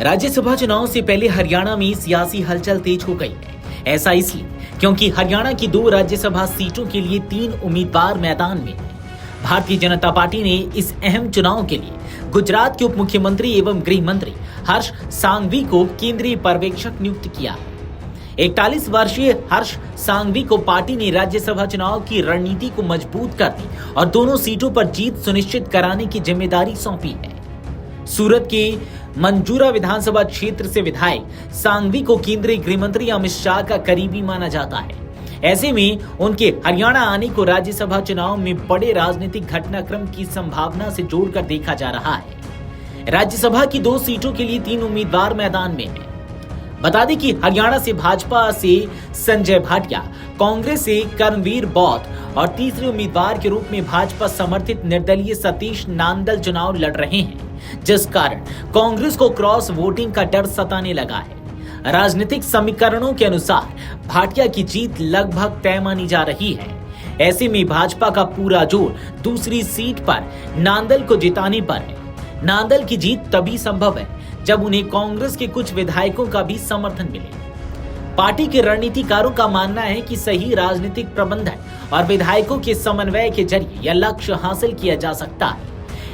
राज्यसभा चुनाव से पहले हरियाणा में सियासी हलचल तेज हो गई है। ऐसा इसलिए क्योंकि हरियाणा की 2 राज्यसभा सीटों के लिए 3 उम्मीदवार मैदान में हैं। भारतीय जनता पार्टी ने इस अहम चुनाव के लिए गुजरात के उप मुख्यमंत्री एवं गृह मंत्री हर्ष सांघवी को केंद्रीय पर्यवेक्षक नियुक्त किया है। 41 वर्षीय हर्ष सांघवी को पार्टी ने राज्यसभा चुनाव की रणनीति को मजबूत करने और दोनों सीटों पर जीत सुनिश्चित कराने की जिम्मेदारी सौंपी है। सूरत के मंजूरा विधानसभा क्षेत्र से विधायक सांघवी को केंद्रीय गृह मंत्री अमित शाह का करीबी माना जाता है। ऐसे में उनके हरियाणा आने को राज्यसभा चुनाव में बड़े राजनीतिक घटनाक्रम की संभावना से जोड़कर देखा जा रहा है। राज्यसभा की 2 सीटों के लिए 3 उम्मीदवार मैदान में हैं। बता दें कि हरियाणा से भाजपा से संजय भाटिया, कांग्रेस से कर्मवीर बौद्ध और तीसरे उम्मीदवार के रूप में भाजपा समर्थित निर्दलीय सतीश नांदल चुनाव लड़ रहे हैं, जिस कारण कांग्रेस को क्रॉस वोटिंग का डर सताने लगा है। राजनीतिक समीकरणों के अनुसार भाटिया की जीत लगभग तय मानी जा रही है। ऐसे में भाजपा का पूरा जोर दूसरी सीट पर नांदल को जिताने पर है। नांदल की जीत तभी संभव है जब उन्हें कांग्रेस के कुछ विधायकों का भी समर्थन मिले। पार्टी के रणनीतिकारों का मानना है कि सही राजनीतिक प्रबंधन और विधायकों के समन्वय के जरिए यह लक्ष्य हासिल किया जा सकता है।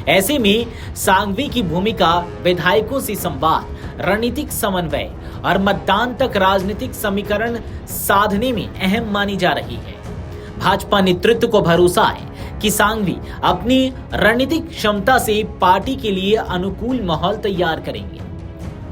ऐसे में सांघवी की भूमिका विधायकों से संवाद, रणनीतिक समन्वय और मतदान तक राजनीतिक समीकरण साधने में अहम मानी जा रही है। भाजपा नेतृत्व को भरोसा है कि सांघवी अपनी रणनीतिक क्षमता से पार्टी के लिए अनुकूल माहौल तैयार करेंगे।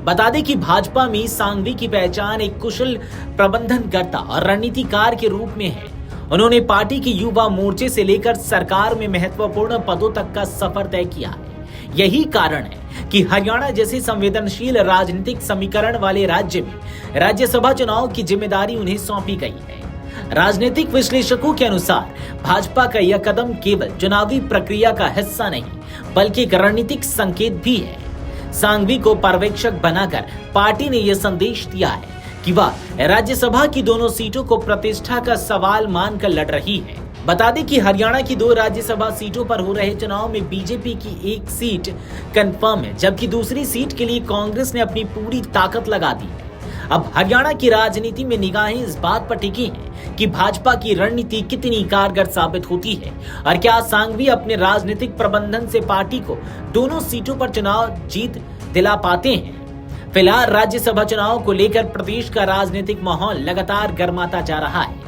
बता दें कि भाजपा में सांघवी की पहचान एक कुशल प्रबंधनकर्ता और रणनीतिकार के रूप में है। उन्होंने पार्टी की युवा मोर्चे से लेकर सरकार में महत्वपूर्ण पदों तक का सफर तय किया है। यही कारण है कि हरियाणा जैसे संवेदनशील राजनीतिक समीकरण वाले राज्य में राज्यसभा चुनाव की जिम्मेदारी उन्हें सौंपी गई है। राजनीतिक विश्लेषकों के अनुसार भाजपा का यह कदम केवल चुनावी प्रक्रिया का हिस्सा नहीं बल्कि एक रणनीतिक संकेत भी है। सांघवी को पर्यवेक्षक बनाकर पार्टी ने यह संदेश दिया है कि वह राज्यसभा की दोनों सीटों को प्रतिष्ठा का सवाल मानकर लड़ रही है। बता दें कि हरियाणा की 2 राज्यसभा सीटों पर हो रहे चुनाव में बीजेपी की 1 सीट कंफर्म है, जबकि दूसरी सीट के लिए कांग्रेस ने अपनी पूरी ताकत लगा दी है। अब हरियाणा की राजनीति में निगाहें इस बात पर टिकी हैं कि भाजपा की रणनीति कितनी कारगर साबित होती है और क्या सांघवी अपने राजनीतिक प्रबंधन से पार्टी को दोनों सीटों पर चुनाव जीत दिला पाते हैं। फिलहाल राज्यसभा चुनाव को लेकर प्रदेश का राजनीतिक माहौल लगातार गर्माता जा रहा है।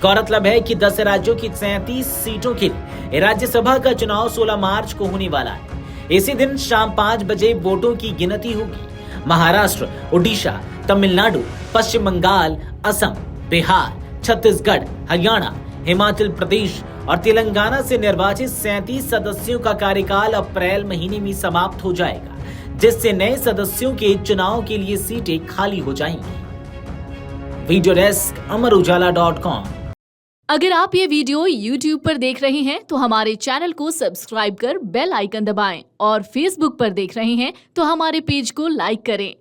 गौरतलब है कि 10 राज्यों की 37 सीटों के लिए राज्यसभा का चुनाव 16 मार्च को होने वाला है। इसी दिन शाम 5 बजे वोटों की गिनती होगी। महाराष्ट्र, उड़ीसा, तमिलनाडु, पश्चिम बंगाल, असम, बिहार, छत्तीसगढ़, हरियाणा, हिमाचल प्रदेश और तेलंगाना से निर्वाचित 37 सदस्यों का कार्यकाल अप्रैल महीने में समाप्त हो जाएगा, जिससे नए सदस्यों के चुनाव के लिए सीटें खाली हो जाएंगी। वीडियो डेस्क अमरउजाला.com। अगर आप ये वीडियो YouTube पर देख रहे हैं तो हमारे चैनल को सब्सक्राइब कर बेल आइकन दबाएं और Facebook पर देख रहे हैं तो हमारे पेज को लाइक करें।